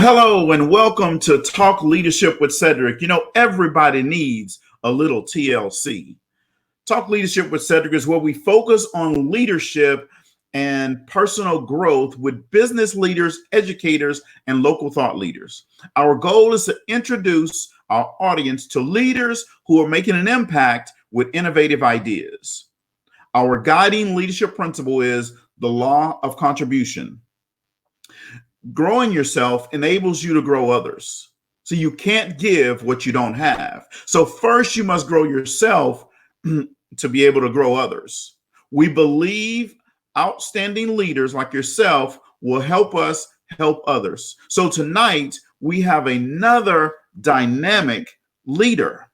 Hello and welcome to Talk Leadership with Cedrick. You know, everybody needs a little TLC. Talk Leadership with Cedrick is where we focus on leadership and personal growth with business leaders, educators, and local thought leaders. Our goal is to introduce our audience to leaders who are making an impact with innovative ideas. Our guiding leadership principle is the law of contribution. Growing yourself enables you to grow others. So you can't give what you don't have. So first you must grow yourself to be able to grow others. We believe outstanding leaders like yourself will help us help others. So tonight we have another dynamic leader.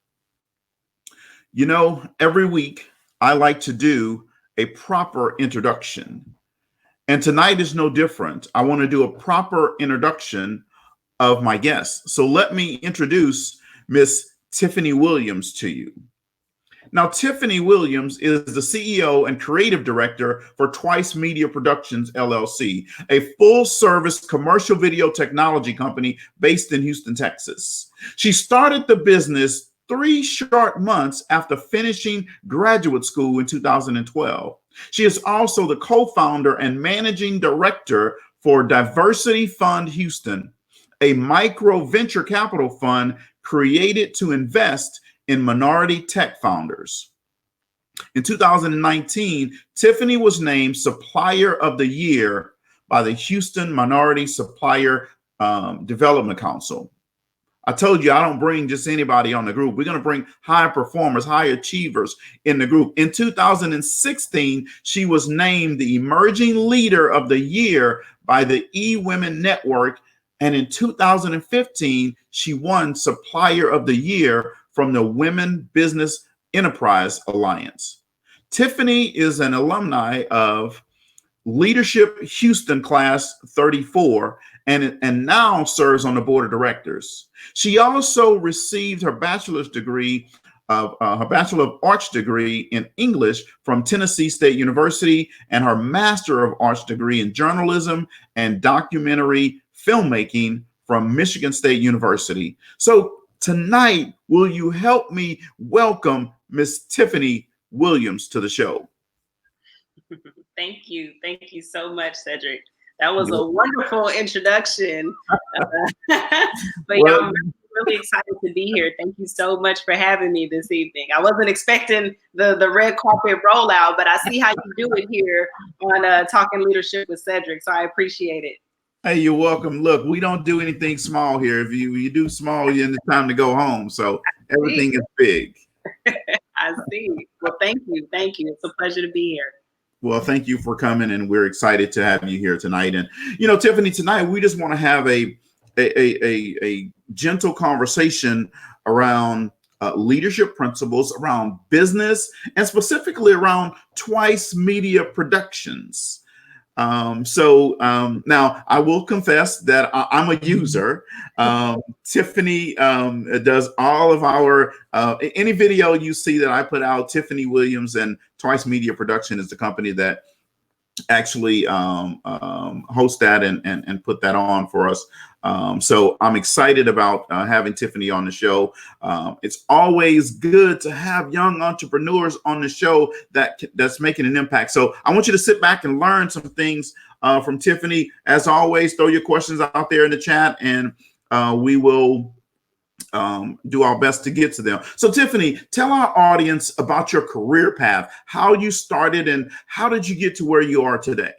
You know, every week I like to do a proper introduction. And tonight is no different. I want to do a proper introduction of my guest. So let me introduce Miss Tiffany Williams to you. Now, Tiffany Williams is the CEO and creative director for Twice Media Productions, LLC, a full-service commercial video technology company based in Houston, Texas. She started the business 3 short months after finishing graduate school in 2012. She is also the co-founder and managing director for Diversity Fund Houston, a micro venture capital fund created to invest in minority tech founders. In 2019, Tiffany was named Supplier of the Year by the Houston Minority Supplier Development Council. I told you I don't bring just anybody on the group. We're going to bring high performers, high achievers in the group. In 2016, she was named the Emerging Leader of the Year by the eWomen Network. And in 2015, she won Supplier of the Year from the Women Business Enterprise Alliance. Tiffany is an alumni of Leadership Houston Class 34 and now serves on the board of directors. She also received her bachelor's degree her Bachelor of Arts degree in English from Tennessee State University and her Master of Arts degree in journalism and documentary filmmaking from Michigan State University. So tonight, will you help me welcome Miss Tiffany Williams to the show? Thank you. Thank you so much, Cedrick. That was a wonderful introduction. But well, I'm really excited to be here. Thank you so much for having me this evening. I wasn't expecting the red carpet rollout, but I see how you do it here on Talking Leadership with Cedrick, so I appreciate it. Hey, you're welcome. Look, we don't do anything small here. If you do small, it's time to go home. So everything is big. I see. Well, thank you. Thank you. It's a pleasure to be here. Well, thank you for coming, and we're excited to have you here tonight. And, you know, Tiffany, tonight we just want to have a gentle conversation around leadership principles, around business, and specifically around Twice Media Productions. Now I will confess that I'm a user. Tiffany does all of our, any video you see that I put out. Tiffany Williams and Twice Media Production is the company that actually host that and put that on for us. So I'm excited about having Tiffany on the show. It's always good to have young entrepreneurs on the show that's making an impact. So I want you to sit back and learn some things from Tiffany. As always, throw your questions out there in the chat, and we will do our best to get to them. So Tiffany, tell our audience about your career path, how you started, and how did you get to where you are today?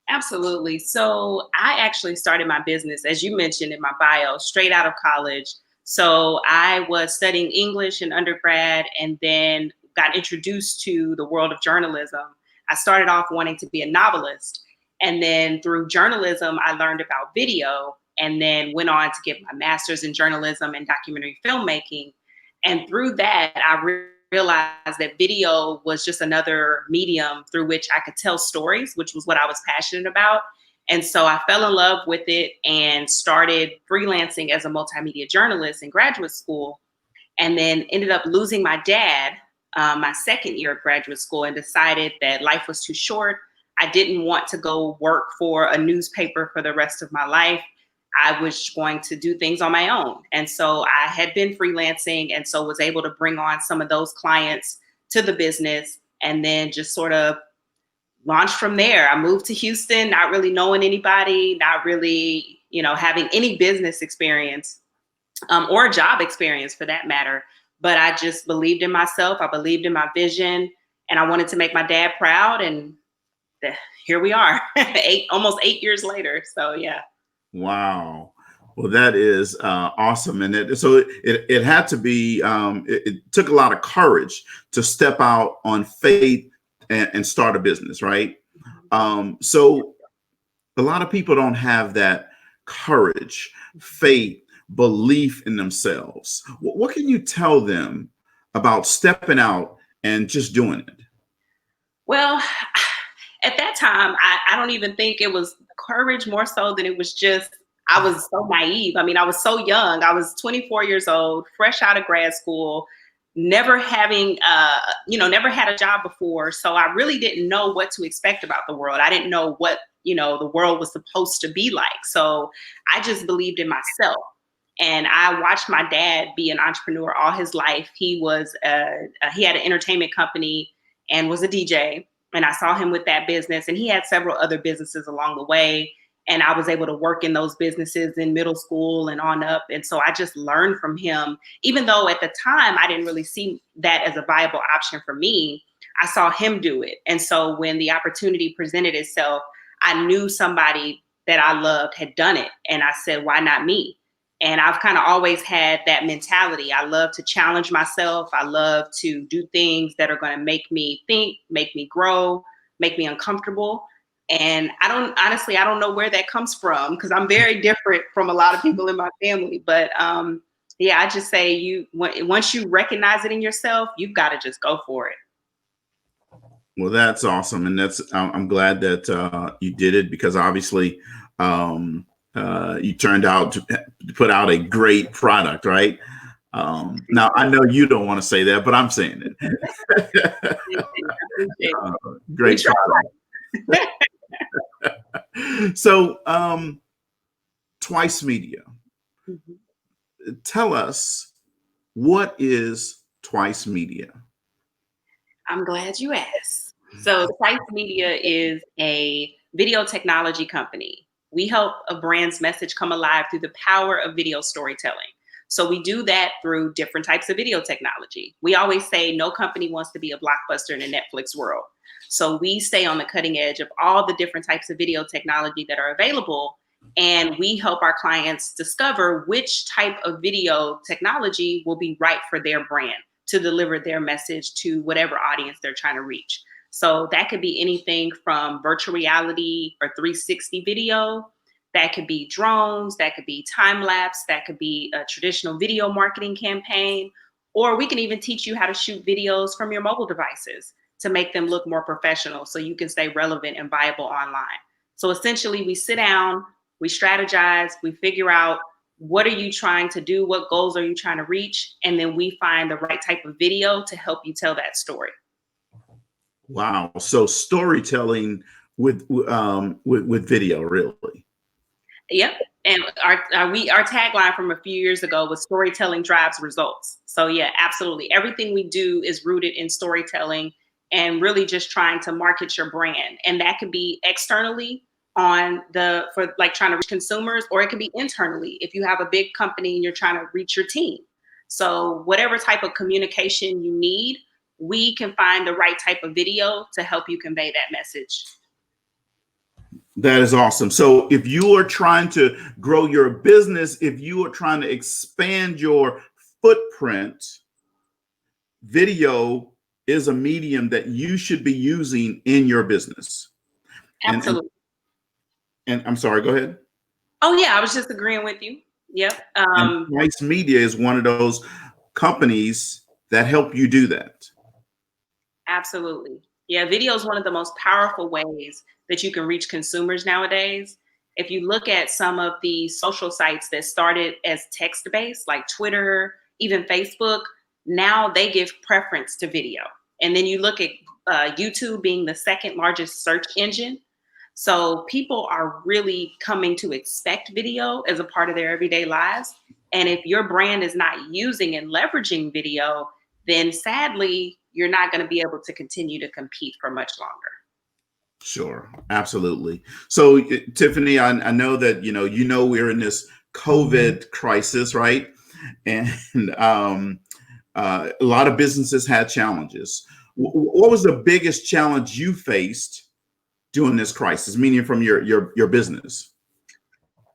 Absolutely. So I actually started my business, as you mentioned in my bio, straight out of college. So I was studying English in undergrad and then got introduced to the world of journalism. I started off wanting to be a novelist. And then through journalism, I learned about video and then went on to get my master's in journalism and documentary filmmaking. And through that, I realized that video was just another medium through which I could tell stories, which was what I was passionate about. And so I fell in love with it and started freelancing as a multimedia journalist in graduate school, and then ended up losing my dad my second year of graduate school and decided that life was too short. I didn't want to go work for a newspaper for the rest of my life. I was going to do things on my own. And so I had been freelancing, and so was able to bring on some of those clients to the business, and then just sort of launched from there. I moved to Houston, not really knowing anybody, not really, having any business experience, or job experience for that matter. But I just believed in myself. I believed in my vision, and I wanted to make my dad proud. And here we are, almost 8 years later. So yeah. Wow. Well, that is awesome. And it had to be, it took a lot of courage to step out on faith and start a business, right? So a lot of people don't have that courage, faith, belief in themselves. What can you tell them about stepping out and just doing it? Well, at that time, I don't even think it was courage more so than it was just, I was so naive. I mean, I was so young. I was 24 years old, fresh out of grad school, never having, never had a job before. So I really didn't know what to expect about the world. I didn't know what, the world was supposed to be like. So I just believed in myself. And I watched my dad be an entrepreneur all his life. He had an entertainment company and was a DJ. And I saw him with that business, and he had several other businesses along the way. And I was able to work in those businesses in middle school and on up. And so I just learned from him, even though at the time I didn't really see that as a viable option for me. I saw him do it. And so when the opportunity presented itself, I knew somebody that I loved had done it. And I said, why not me? And I've kind of always had that mentality. I love to challenge myself. I love to do things that are going to make me think, make me grow, make me uncomfortable. And I don't know where that comes from, because I'm very different from a lot of people in my family. But yeah, I just say once you recognize it in yourself, you've got to just go for it. Well, that's awesome. And I'm glad that you did it, because obviously you turned out to put out a great product, right? Now, I know you don't want to say that, but I'm saying it. Great product. So, Twice Media. Mm-hmm. Tell us, what is Twice Media? I'm glad you asked. So Twice Media is a video technology company. We help a brand's message come alive through the power of video storytelling. So we do that through different types of video technology. We always say no company wants to be a blockbuster in a Netflix world. So we stay on the cutting edge of all the different types of video technology that are available. And we help our clients discover which type of video technology will be right for their brand to deliver their message to whatever audience they're trying to reach. So that could be anything from virtual reality or 360 video. That could be drones, that could be time lapse, that could be a traditional video marketing campaign, or we can even teach you how to shoot videos from your mobile devices to make them look more professional so you can stay relevant and viable online. So essentially, we sit down, we strategize, we figure out what are you trying to do, what goals are you trying to reach, and then we find the right type of video to help you tell that story. Wow. So storytelling with video, really. Yep. And our tagline from a few years ago was storytelling drives results. So yeah, absolutely. Everything we do is rooted in storytelling and really just trying to market your brand. And that could be externally trying to reach consumers, or it can be internally if you have a big company and you're trying to reach your team. So whatever type of communication you need, we can find the right type of video to help you convey that message. That is awesome. So if you are trying to grow your business, if you are trying to expand your footprint, video is a medium that you should be using in your business. Absolutely. And I'm sorry, go ahead. Oh yeah, I was just agreeing with you. Yep. And Twice Media is one of those companies that help you do that. Absolutely. Yeah, video is one of the most powerful ways that you can reach consumers nowadays. If you look at some of the social sites that started as text-based, like Twitter, even Facebook, now they give preference to video. And then you look at YouTube being the second largest search engine. So people are really coming to expect video as a part of their everyday lives. And if your brand is not using and leveraging video, then sadly, you're not going to be able to continue to compete for much longer. Sure, absolutely. So, Tiffany, I know that we're in this COVID crisis, right? And a lot of businesses had challenges. What was the biggest challenge you faced during this crisis? Meaning from your business.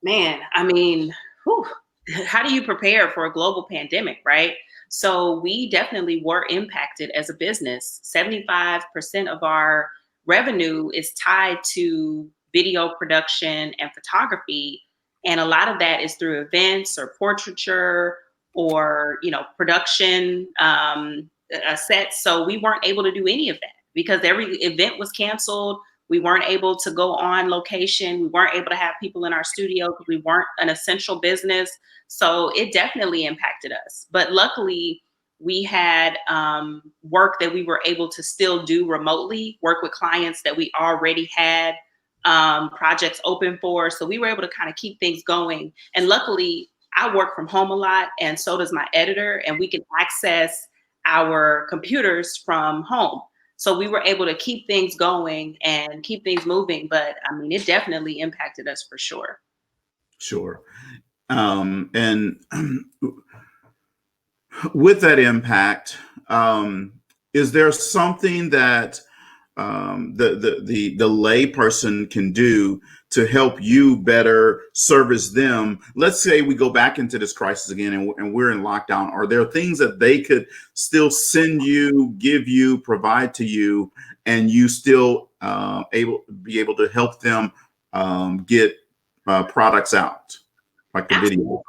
Man, I mean, whew, how do you prepare for a global pandemic, right? So we definitely were impacted as a business. 75% of our revenue is tied to video production and photography. And a lot of that is through events or portraiture or, production sets. So we weren't able to do any of that because every event was canceled. We weren't able to go on location. We weren't able to have people in our studio because we weren't an essential business. So it definitely impacted us. But luckily, we had work that we were able to still do remotely, work with clients that we already had projects open for. So we were able to kind of keep things going. And luckily, I work from home a lot, and so does my editor, and we can access our computers from home. So we were able to keep things going and keep things moving. But I mean, it definitely impacted us for sure. Sure. And with that impact, is there something that the lay person can do to help you better service them? Let's say we go back into this crisis again and we're in lockdown. Are there things that they could still send you, give you, provide to you, and you still be able to help them get products out, like the Absolutely. video?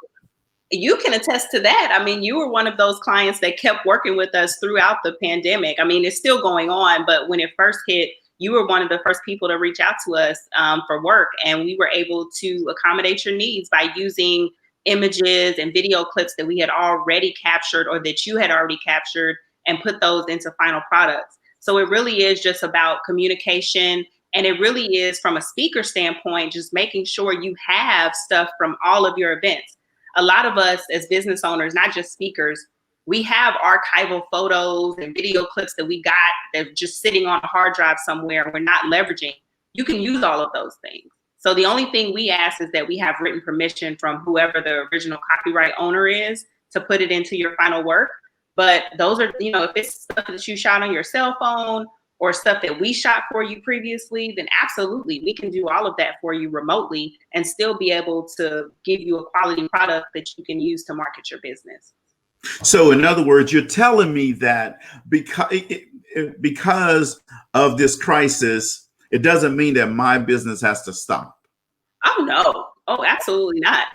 You can attest to that. I mean, you were one of those clients that kept working with us throughout the pandemic. I mean, it's still going on, but when it first hit, you were one of the first people to reach out to us for work, and we were able to accommodate your needs by using images and video clips that we had already captured or that you had already captured and put those into final products. So it really is just about communication. And it really is, from a speaker standpoint, just making sure you have stuff from all of your events. A lot of us as business owners, not just speakers, we have archival photos and video clips that we got that are just sitting on a hard drive somewhere we're not leveraging. You can use all of those things. So the only thing we ask is that we have written permission from whoever the original copyright owner is to put it into your final work. But those are, if it's stuff that you shot on your cell phone or stuff that we shot for you previously, then absolutely, we can do all of that for you remotely and still be able to give you a quality product that you can use to market your business. So in other words, you're telling me that because of this crisis, it doesn't mean that my business has to stop. Oh, no. Oh, absolutely not.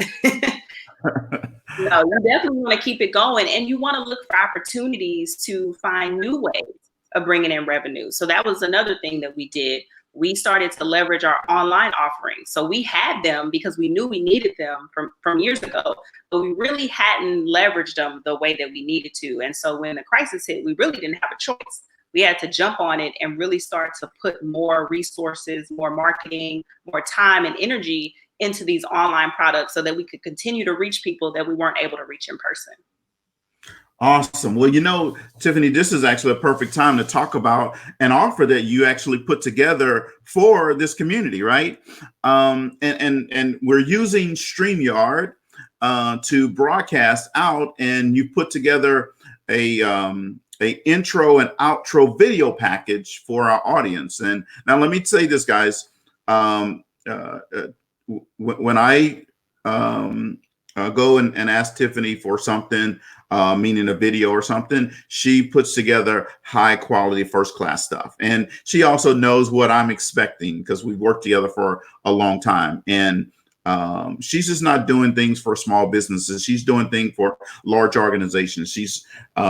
No, you definitely want to keep it going, and you want to look for opportunities to find new ways of bringing in revenue. So that was another thing that we did. We started to leverage our online offerings. So we had them because we knew we needed them from years ago, but we really hadn't leveraged them the way that we needed to. And so when the crisis hit, we really didn't have a choice. We had to jump on it and really start to put more resources, more marketing, more time and energy into these online products so that we could continue to reach people that we weren't able to reach in person. Awesome. Well, Tiffany, this is actually a perfect time to talk about an offer that you actually put together for this community, right? And we're using StreamYard to broadcast out, and you put together a intro and outro video package for our audience. And now let me say this, guys. When I go and ask Tiffany for something, meaning a video or something, she puts together high quality, first class stuff. And she also knows what I'm expecting because we've worked together for a long time. And she's just not doing things for small businesses. She's doing things for large organizations. She's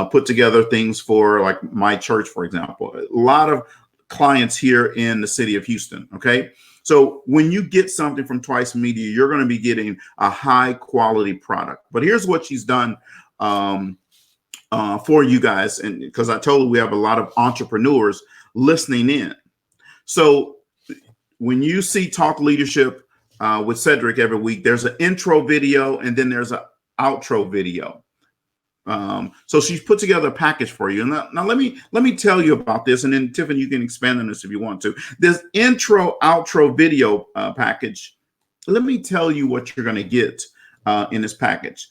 put together things for, like, my church, for example. A lot of clients here in the city of Houston. Okay. So when you get something from Twice Media, you're going to be getting a high quality product. But here's what she's done for you guys. And because I told you we have a lot of entrepreneurs listening in. So when you see Talk Leadership with Cedrick every week, there's an intro video and then there's an outro video. So she's put together a package for you. And now let me tell you about this, and then Tiffany, you can expand on this if you want to. This intro outro video package. Let me tell you what you're going to get in this package.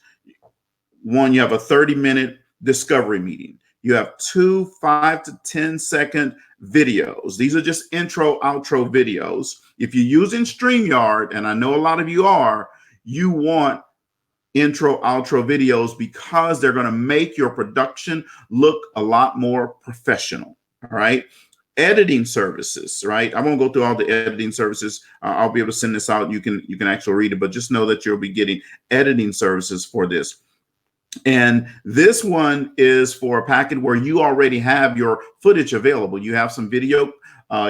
One, you have a 30-minute discovery meeting. You have 2 5 to 10 second videos. These are just intro outro videos. If you're using StreamYard, and I know a lot of you are, you want intro outro videos because they're going to make your production look a lot more professional. All right. Editing services, right? I won't go through all the editing services. I'll be able to send this out. You can actually read it, but just know that you'll be getting editing services for this. And this one is for a packet where you already have your footage available. You have some video,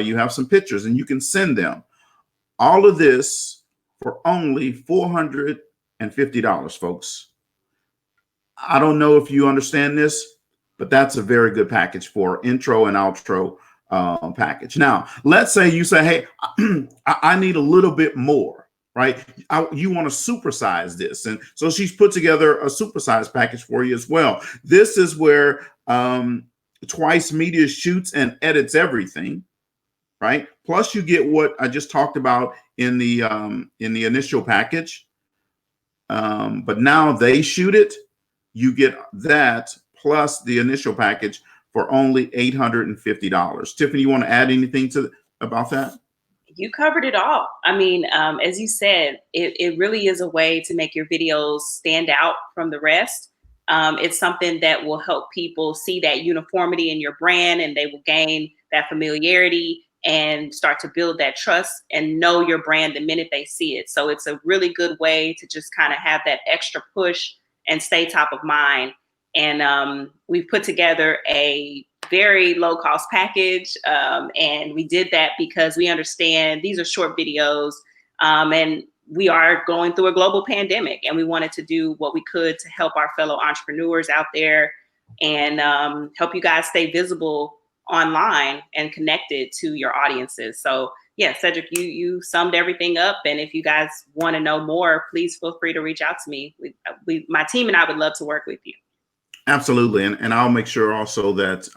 you have some pictures, and you can send them. All of this for only $450, folks. I don't know if you understand this, but that's a very good package for intro and outro package. Now, let's say you say, hey, I need a little bit more, right? You want to supersize this. And so she's put together a supersize package for you as well. This is where Twice Media shoots and edits everything, right? Plus you get what I just talked about in the initial package. But now they shoot it. You get that plus the initial package for only $850. Tiffany, you want to add anything about that? You covered it all. I mean, as you said, it really is a way to make your videos stand out from the rest. It's something that will help people see that uniformity in your brand, and they will gain that familiarity and start to build that trust and know your brand the minute they see it. So it's a really good way to just kind of have that extra push and stay top of mind. And we've put together a very low cost package. And we did that because we understand these are short videos, and we are going through a global pandemic, and we wanted to do what we could to help our fellow entrepreneurs out there and help you guys stay visible online and connected to your audiences. So yeah, Cedrick, you summed everything up. And if you guys want to know more, please feel free to reach out to me. My team and I would love to work with you. Absolutely. And I'll make sure also that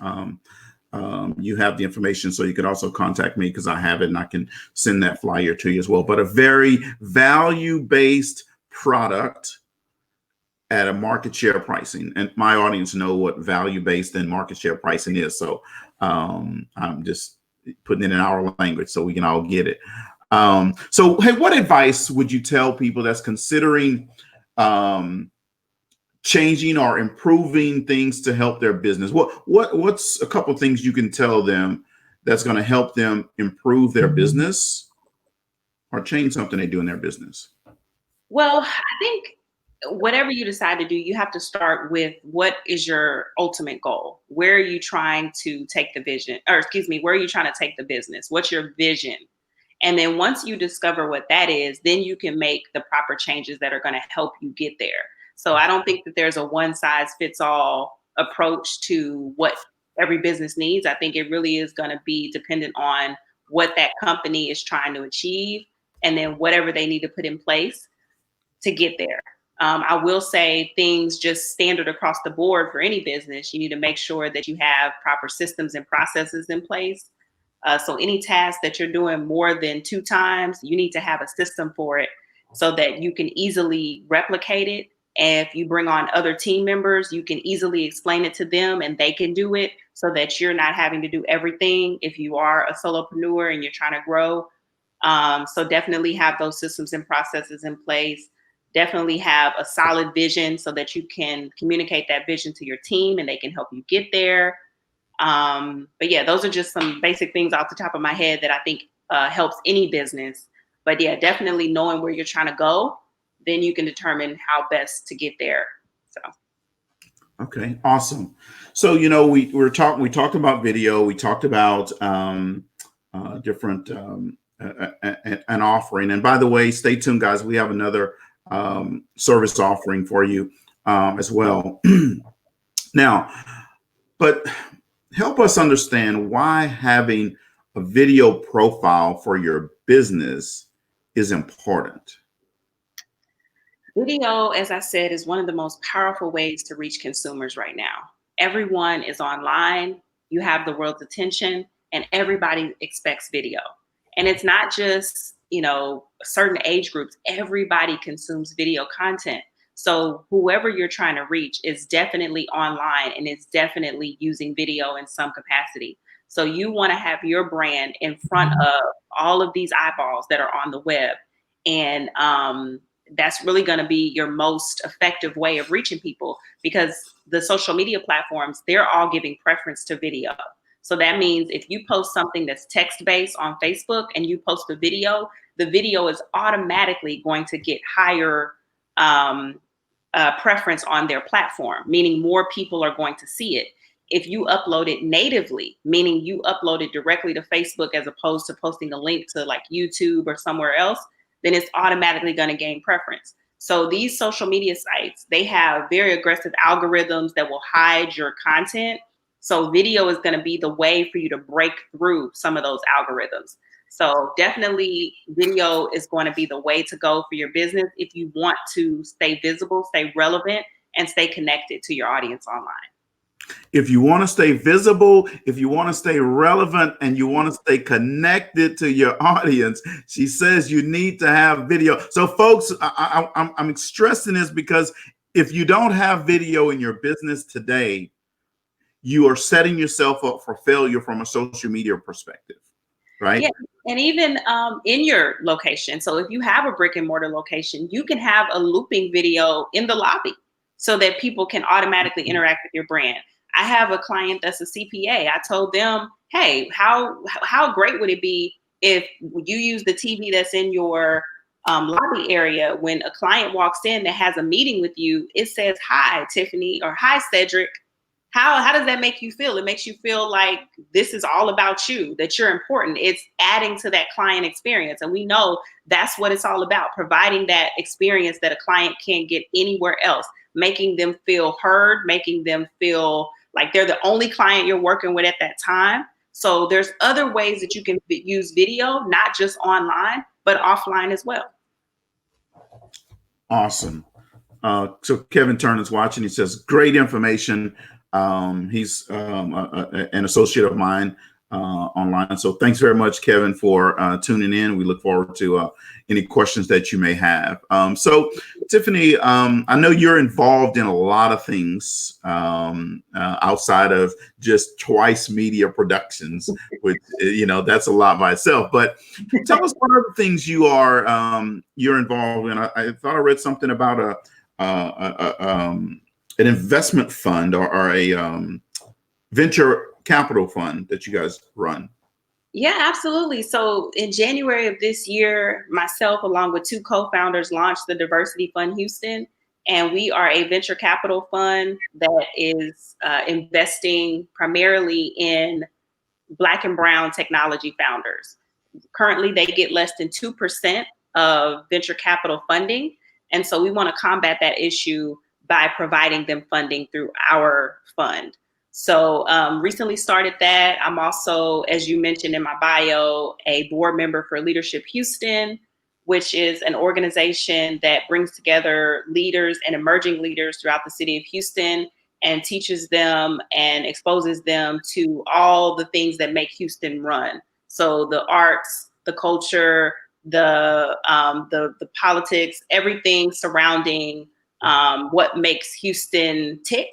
you have the information so you can also contact me, because I have it and I can send that flyer to you as well. But a very value-based product at a market share pricing. And my audience know what value-based and market share pricing is. So I'm just putting it in our language so we can all get it. So, hey, what advice would you tell people that's considering changing or improving things to help their business? What's a couple of things you can tell them that's going to help them improve their business or change something they do in their business? Well, I think whatever you decide to do, you have to start with what is your ultimate goal? Where are you trying to take the vision, or excuse me, where are you trying to take the business? What's your vision? And then once you discover what that is, then you can make the proper changes that are going to help you get there. So I don't think that there's a one size fits all approach to what every business needs. I think it really is going to be dependent on what that company is trying to achieve, and then whatever they need to put in place to get there. I will say things just standard across the board for any business. You need to make sure that you have proper systems and processes in place. So any task that you're doing more than 2 times, you need to have a system for it so that you can easily replicate it. And if you bring on other team members, you can easily explain it to them and they can do it, so that you're not having to do everything if you are a solopreneur and you're trying to grow. So definitely have those systems and processes in place. Definitely have a solid vision so that you can communicate that vision to your team and they can help you get there. But yeah, those are just some basic things off the top of my head that I think helps any business. But yeah, definitely knowing where you're trying to go, then you can determine how best to get there. So. Okay, awesome. So, we talked about video, we talked about different an offering. And by the way, stay tuned, guys. We have another service offering for you as well. Now, but help us understand why having a video profile for your business is important? Video, as I said, is one of the most powerful ways to reach consumers right now. Everyone is online, you have the world's attention, and everybody expects video. And it's not just, certain age groups, everybody consumes video content. So whoever you're trying to reach is definitely online and is definitely using video in some capacity. So you want to have your brand in front of all of these eyeballs that are on the web. And that's really going to be your most effective way of reaching people, because the social media platforms, they're all giving preference to video. So that means if you post something that's text-based on Facebook and you post a video, the video is automatically going to get higher preference on their platform, meaning more people are going to see it. If you upload it natively, meaning you upload it directly to Facebook as opposed to posting a link to like YouTube or somewhere else, then it's automatically going to gain preference. So these social media sites, they have very aggressive algorithms that will hide your content. So video is going to be the way for you to break through some of those algorithms. So definitely video is going to be the way to go for your business if you want to stay visible, stay relevant, and stay connected to your audience online. If you want to stay visible, if you want to stay relevant, and you want to stay connected to your audience, she says you need to have video. So folks, I'm stressing this because if you don't have video in your business today, you are setting yourself up for failure from a social media perspective, right? Yeah, and even in your location. So if you have a brick and mortar location, you can have a looping video in the lobby so that people can automatically interact with your brand. I have a client that's a CPA. I told them, hey, how great would it be if you use the TV that's in your lobby area? When a client walks in that has a meeting with you, it says, hi, Tiffany, or hi, Cedrick. How does that make you feel? It makes you feel like this is all about you, that you're important. It's adding to that client experience. And we know that's what it's all about, providing that experience that a client can't get anywhere else, making them feel heard, making them feel like they're the only client you're working with at that time. So there's other ways that you can use video, not just online, but offline as well. Awesome. So Kevin Turner's watching. He says, great information. He's an associate of mine online. So thanks very much, Kevin, for tuning in. We look forward to any questions that you may have. So Tiffany, I know you're involved in a lot of things outside of just Twice Media Productions, which, that's a lot by itself. But tell us what other things you're involved in. I thought I read something about an investment fund or a venture capital fund that you guys run. Yeah, absolutely. So in January of this year, myself, along with two co-founders, launched the Diversity Fund Houston. And we are a venture capital fund that is investing primarily in Black and Brown technology founders. Currently, they get less than 2% of venture capital funding. And so we want to combat that issue by providing them funding through our fund. So recently started that. I'm also, as you mentioned in my bio, a board member for Leadership Houston, which is an organization that brings together leaders and emerging leaders throughout the city of Houston and teaches them and exposes them to all the things that make Houston run. So the arts, the culture, the politics, everything surrounding what makes Houston tick,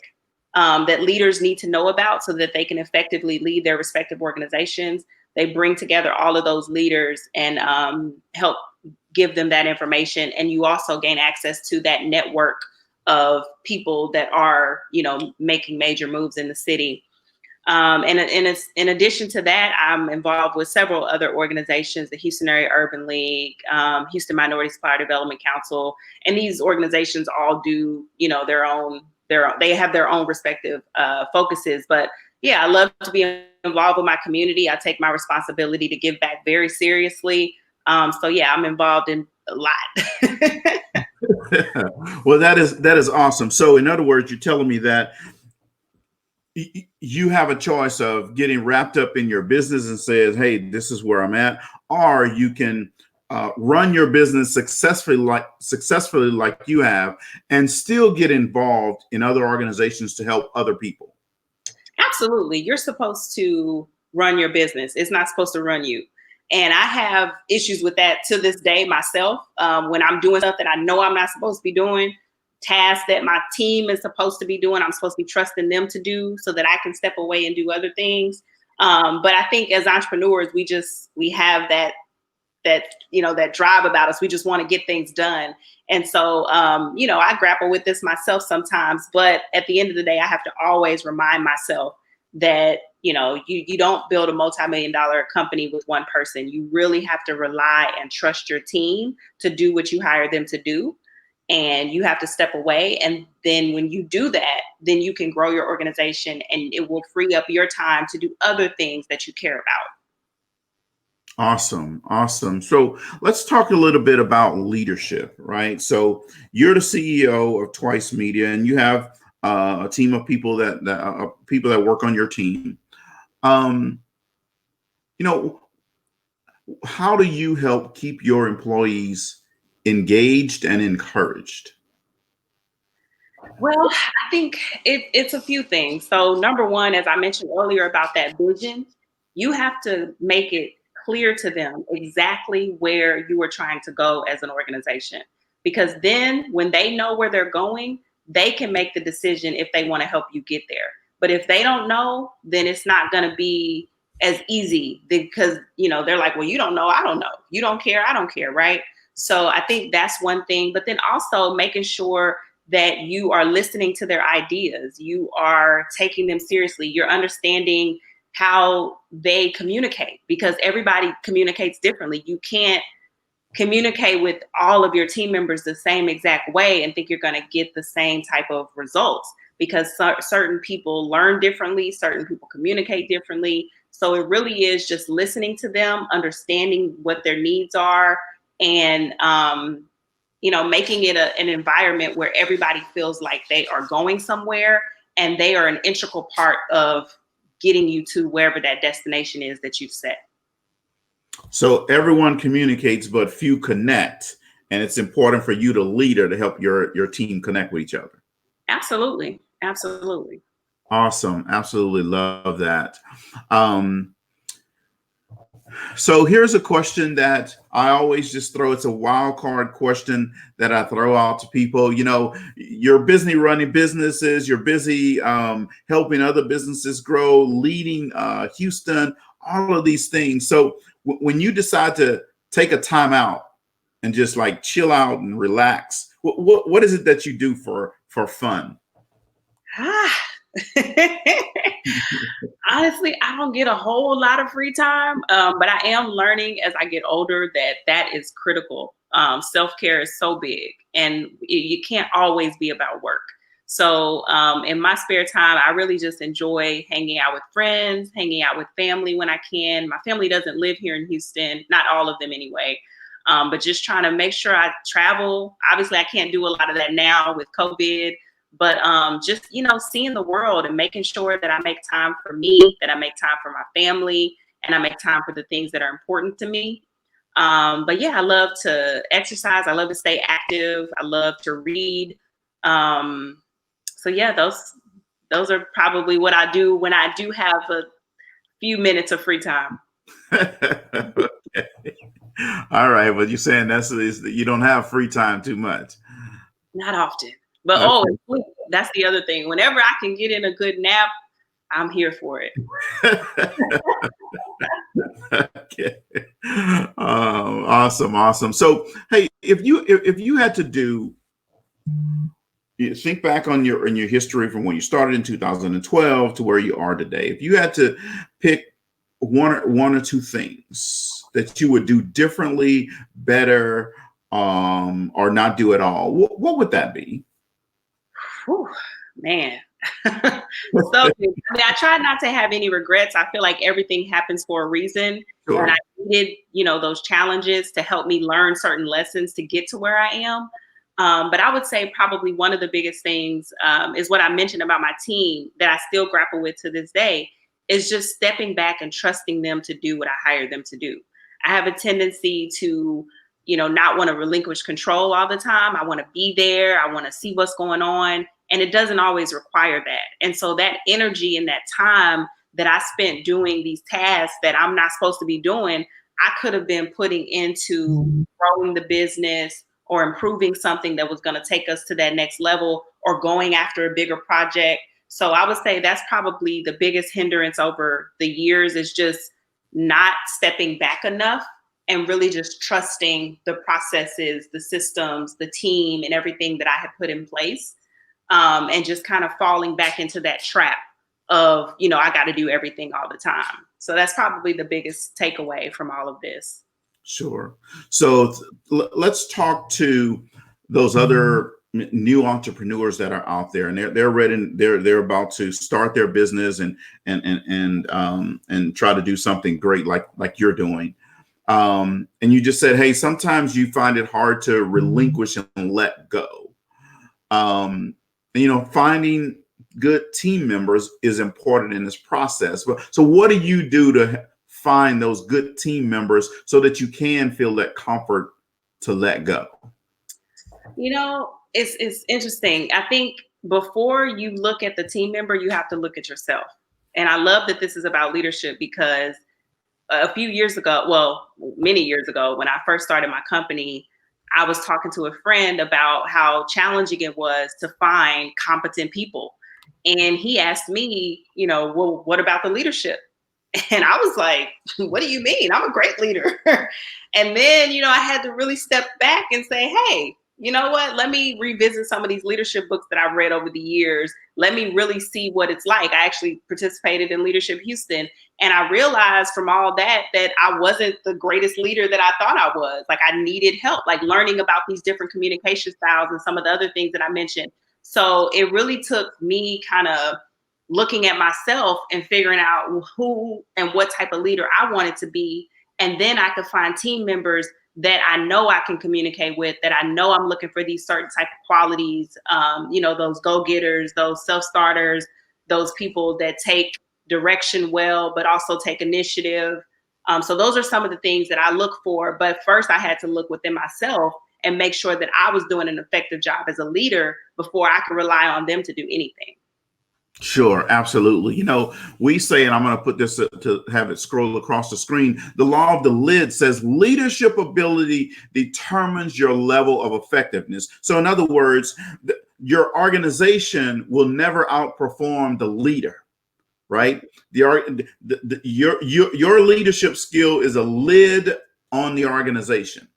that leaders need to know about so that they can effectively lead their respective organizations. They bring together all of those leaders and help give them that information. And you also gain access to that network of people that are, making major moves in the city. And in addition to that, I'm involved with several other organizations, the Houston Area Urban League, Houston Minority Supplier Development Council, and these organizations all do, they have their own respective focuses. But yeah, I love to be involved with my community. I take my responsibility to give back very seriously. So yeah, I'm involved in a lot. Well, that is awesome. So in other words, you're telling me that you have a choice of getting wrapped up in your business and says, hey, this is where I'm at, or you can run your business successfully like you have and still get involved in other organizations to help other people. Absolutely. You're supposed to run your business. It's not supposed to run you. And I have issues with that to this day myself. When I'm doing stuff that I know I'm not supposed to be doing, tasks that my team is supposed to be doing, I'm supposed to be trusting them to do so that I can step away and do other things. But I think as entrepreneurs, we have that that drive about us. We just want to get things done. And so, I grapple with this myself sometimes, but at the end of the day, I have to always remind myself that, you don't build a multi-million-dollar company with one person. You really have to rely and trust your team to do what you hire them to do. And you have to step away. And then when you do that, then you can grow your organization and it will free up your time to do other things that you care about. Awesome. Awesome. So let's talk a little bit about leadership, right? So you're the CEO of Twice Media and you have a team of people that work on your team. How do you help keep your employees engaged and encouraged? Well, I think it's a few things. So number one, as I mentioned earlier about that vision, you have to make it clear to them exactly where you are trying to go as an organization. Because then when they know where they're going, they can make the decision if they want to help you get there. But if they don't know, then it's not going to be as easy because, they're like, well, you don't know, I don't know. You don't care, I don't care, right? So I think that's one thing. But then also making sure that you are listening to their ideas, you are taking them seriously, you're understanding how they communicate because everybody communicates differently. You can't communicate with all of your team members the same exact way and think you're going to get the same type of results because certain people learn differently, certain people communicate differently. So it really is just listening to them, understanding what their needs are, and making it an environment where everybody feels like they are going somewhere and they are an integral part of getting you to wherever that destination is that you've set. So everyone communicates, but few connect. And it's important for you, the leader, to help your team connect with each other. Absolutely. Absolutely. Awesome. Absolutely love that. So here's a question that I always just throw. It's a wild card question that I throw out to people. You're busy running businesses. You're busy helping other businesses grow, leading Houston, all of these things. So when you decide to take a time out and just like chill out and relax, what is it that you do for fun? Honestly, I don't get a whole lot of free time, but I am learning as I get older that is critical. Self-care is so big and you can't always be about work. So in my spare time, I really just enjoy hanging out with friends, hanging out with family when I can. My family doesn't live here in Houston, not all of them anyway, but just trying to make sure I travel. Obviously, I can't do a lot of that now with COVID. But just, seeing the world and making sure that I make time for me, that I make time for my family, and I make time for the things that are important to me. But yeah, I love to exercise. I love to stay active. I love to read. So yeah, those are probably what I do when I do have a few minutes of free time. Okay. All right. But you're saying you don't have free time too much. Not often. But Okay. that's the other thing. Whenever I can get in a good nap, I'm here for it. Okay. Awesome. So, hey, if you had to think back on your history from when you started in 2012 to where you are today, if you had to pick one or two things that you would do differently, better, or not do at all, what would that be? Whew, man. I try not to have any regrets. I feel like everything happens for a reason. Sure. And I needed, those challenges to help me learn certain lessons to get to where I am. But I would say probably one of the biggest things is what I mentioned about my team that I still grapple with to this day is just stepping back and trusting them to do what I hired them to do. I have a tendency to, not want to relinquish control all the time. I want to be there. I want to see what's going on. And it doesn't always require that. And so that energy and that time that I spent doing these tasks that I'm not supposed to be doing, I could have been putting into growing the business or improving something that was going to take us to that next level or going after a bigger project. So I would say that's probably the biggest hindrance over the years is just not stepping back enough and really just trusting the processes, the systems, the team, and everything that I had put in place. And just kind of falling back into that trap of, I got to do everything all the time. So that's probably the biggest takeaway from all of this. Sure. So let's talk to those other new entrepreneurs that are out there, and they're ready. They're about to start their business and try to do something great like you're doing. And you just said, hey, sometimes you find it hard to relinquish and let go. Finding good team members is important in this process. So what do you do to find those good team members so that you can feel that comfort to let go? It's interesting. I think before you look at the team member, you have to look at yourself. And I love that this is about leadership because a few years ago, well, many years ago, when I first started my company, I was talking to a friend about how challenging it was to find competent people. And he asked me, well, what about the leadership? And I was like, what do you mean? I'm a great leader. And then, I had to really step back and say, hey, you know what? Let me revisit some of these leadership books that I've read over the years. Let me really see what it's like. I actually participated in Leadership Houston. And I realized from all that I wasn't the greatest leader that I thought I was. Like I needed help, like learning about these different communication styles and some of the other things that I mentioned. So it really took me kind of looking at myself and figuring out who and what type of leader I wanted to be. And then I could find team members that I know I can communicate with, that I know I'm looking for these certain type of qualities, those go-getters, those self-starters, those people that take direction well, but also take initiative. So those are some of the things that I look for. But first I had to look within myself and make sure that I was doing an effective job as a leader before I could rely on them to do anything. Sure, absolutely. We say, and I'm going to put this to have it scroll across the screen. The law of the lid says leadership ability determines your level of effectiveness. So in other words, your organization will never outperform the leader, right? Your leadership skill is a lid on the organization,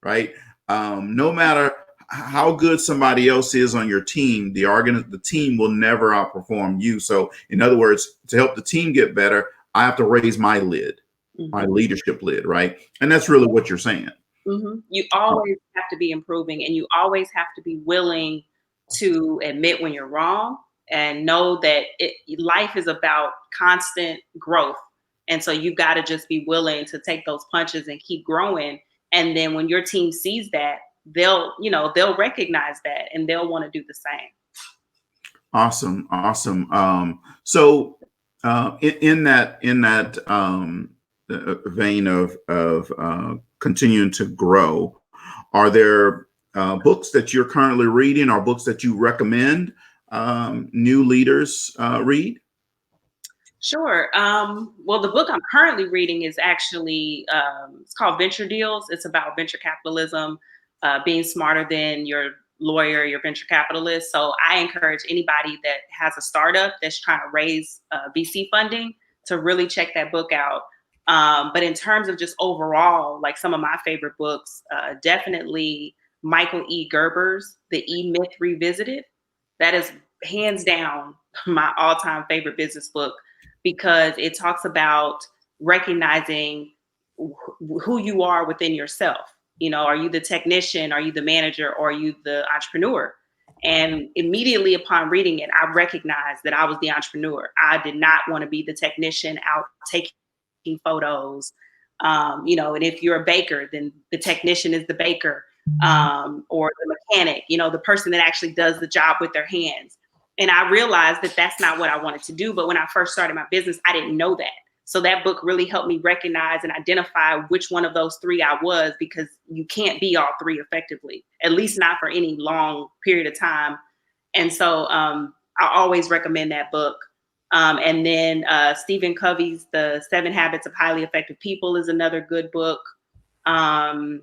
right? No matter how good somebody else is on your team, the team will never outperform you. So in other words, to help the team get better, I have to raise my lid, my leadership lid, right? And that's really what you're saying. Mm-hmm. You always have to be improving, and you always have to be willing to admit when you're wrong and know that life is about constant growth. And so you've got to just be willing to take those punches and keep growing. And then when your team sees that, they'll recognize that and they'll want to do the same. Awesome. So in that vein of continuing to grow, are there books that you're currently reading or books that you recommend new leaders read? Sure. Well, the book I'm currently reading is actually, it's called Venture Deals. It's about venture capitalism, being smarter than your lawyer, your venture capitalist. So I encourage anybody that has a startup that's trying to raise VC funding to really check that book out. But in terms of just overall, like some of my favorite books, definitely Michael E. Gerber's The E-Myth Revisited. That is hands down my all-time favorite business book, because it talks about recognizing who you are within yourself. Are you the technician? Are you the manager? Or are you the entrepreneur? And immediately upon reading it, I recognized that I was the entrepreneur. I did not want to be the technician out taking photos. And if you're a baker, then the technician is the baker. or the mechanic, the person that actually does the job with their hands. And I realized that that's not what I wanted to do. But when I first started my business, I didn't know that. So that book really helped me recognize and identify which one of those three I was, because you can't be all three effectively, at least not for any long period of time. And so I always recommend that book. And then Stephen Covey's The 7 Habits of Highly Effective People is another good book. Man,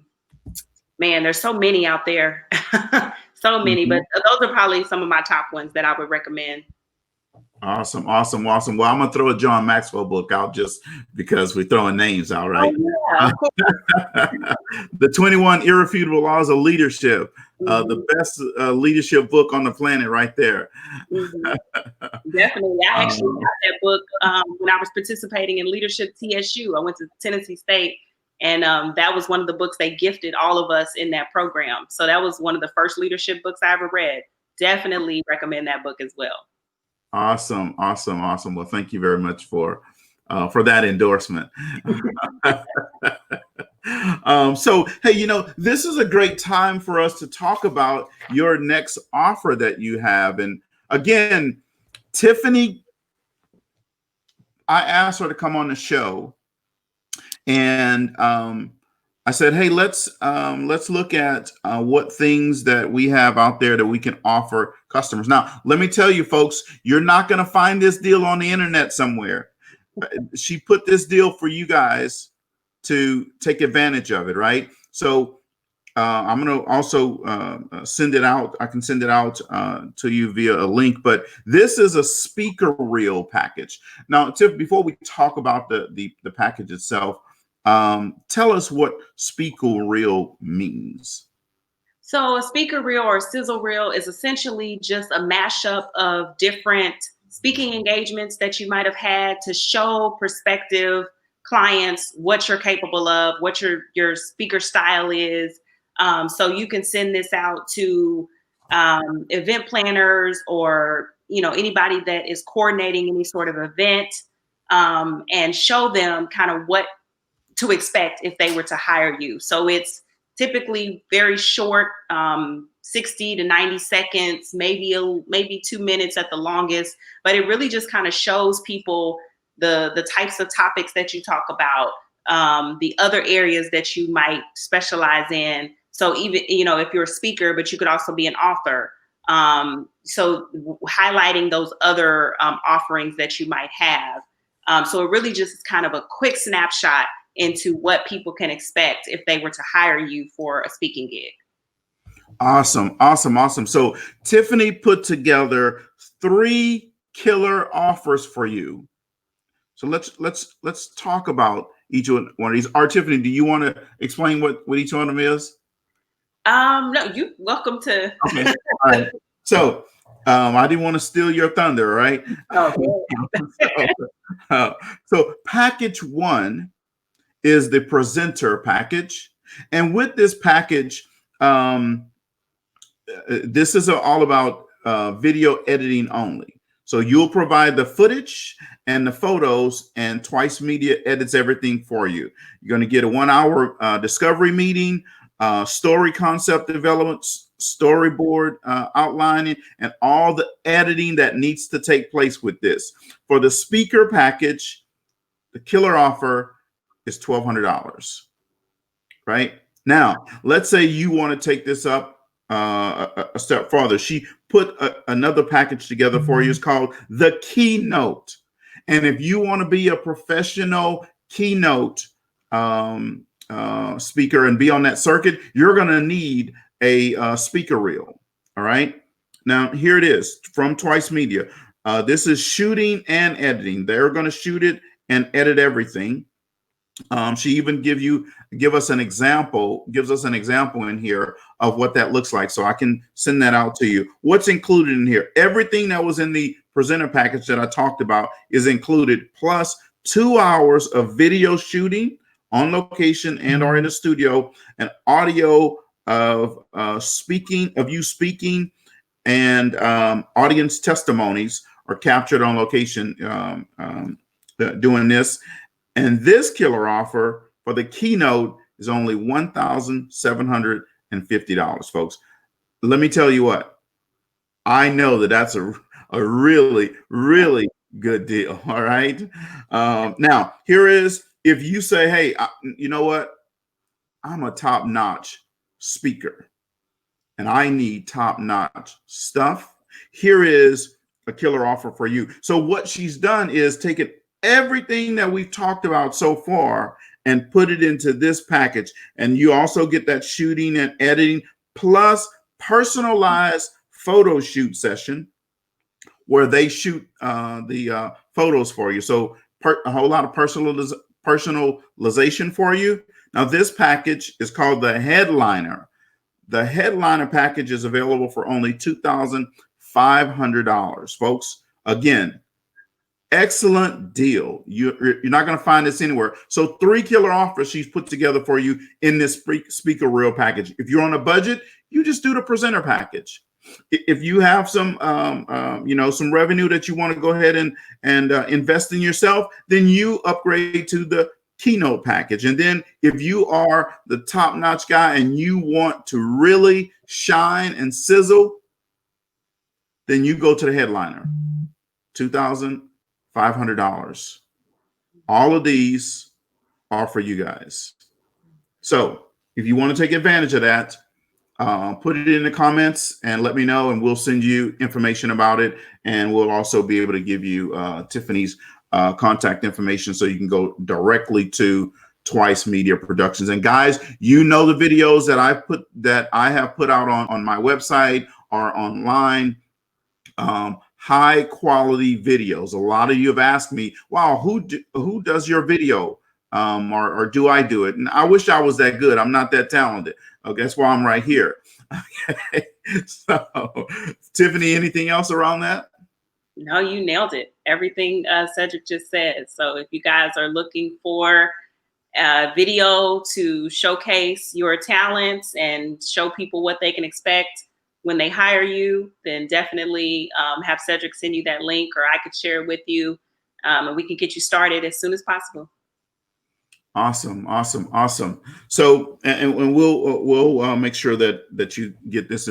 there's so many out there. So many, but those are probably some of my top ones that I would recommend. Awesome. Well, I'm going to throw a John Maxwell book out just because we're throwing names out, right? Oh, yeah. The 21 Irrefutable Laws of Leadership, the best leadership book on the planet right there. Definitely. I actually got that book when I was participating in Leadership TSU. I went to Tennessee State, and that was one of the books they gifted all of us in that program. So that was one of the first leadership books I ever read. Definitely recommend that book as well. Awesome. Well, thank you very much for that endorsement. So, hey, this is a great time for us to talk about your next offer that you have. And again, Tiffany, I asked her to come on the show, and I said, hey, let's look at what things that we have out there that we can offer customers. Now, let me tell you, folks, you're not going to find this deal on the internet somewhere. She put this deal for you guys to take advantage of it, right? So I'm going to also send it out. I can send it out to you via a link, but this is a speaker reel package. Now, Tiff, before we talk about the package itself, tell us what speaker reel means. So a speaker reel or sizzle reel is essentially just a mashup of different speaking engagements that you might have had to show prospective clients what you're capable of, what your speaker style is. So you can send this out to event planners or anybody that is coordinating any sort of event, and show them kind of what to expect if they were to hire you. So it's typically very short, 60 to 90 seconds, maybe 2 minutes at the longest, but it really just kind of shows people the types of topics that you talk about, the other areas that you might specialize in. So even, if you're a speaker, but you could also be an author. So highlighting those other offerings that you might have. So it really just is kind of a quick snapshot into what people can expect if they were to hire you for a speaking gig. Awesome. So Tiffany put together 3 killer offers for you. So let's talk about each one of these. Tiffany, do you want to explain what each one of them is? No, you're welcome to. Okay. All right. So I didn't want to steal your thunder, right? Oh, so package 1 is the presenter package. And with this package, this is all about video editing only. So you'll provide the footage and the photos, and Twice Media edits everything for you. You're going to get a 1-hour discovery meeting, story concept development, storyboard outlining, and all the editing that needs to take place with this. For the speaker package, the killer offer is $1,200. Right now, let's say you want to take this up a step farther. She put another package together for you. It's called the Keynote. And if you want to be a professional keynote speaker and be on that circuit, you're going to need a speaker reel. All right. Now, here it is from Twice Media. This is shooting and editing. They're going to shoot it and edit everything. She even gives us an example in here of what that looks like. So I can send that out to you. What's included in here? Everything that was in the presenter package that I talked about is included, plus 2 hours of video shooting on location and or in the studio, and audio of you speaking, and audience testimonies are captured on location doing this. And this killer offer for the Keynote is only $1,750. folks. Let me tell you what, I know that's a really, really good deal. All right. Now, here is if you say, hey, you know what? I'm a top notch speaker and I need top notch stuff. Here is a killer offer for you. So, what she's done is taken everything that we've talked about so far and put it into this package. And you also get that shooting and editing plus personalized photo shoot session where they shoot the photos for you. So a whole lot of personalization for you. Now, this package is called the Headliner. The Headliner package is available for only $2,500, folks. Again, excellent deal. You're not going to find this anywhere. So 3 killer offers she's put together for you in this Speaker Reel package. If you're on a budget, you just do the presenter package. If you have some, some revenue that you want to go ahead and invest in yourself, then you upgrade to the keynote package. And then if you are the top-notch guy and you want to really shine and sizzle, then you go to the Headliner, $2,500. All of these are for you guys. So if you want to take advantage of that, put it in the comments and let me know, and we'll send you information about it. And we'll also be able to give you Tiffany's contact information so you can go directly to Twice Media Productions. And guys, you know the videos that I have put out on my website are online. High quality videos. A lot of you have asked me, wow, who does your video? Or do I do it? And I wish I was that good. I'm not that talented. Okay, that's why I'm right here. Okay. So, Tiffany, anything else around that? No, you nailed it. Everything Cedrick just said. So if you guys are looking for video to showcase your talents and show people what they can expect when they hire you, then definitely have Cedrick send you that link, or I could share it with you, and we can get you started as soon as possible. Awesome. So, and we'll make sure that you get this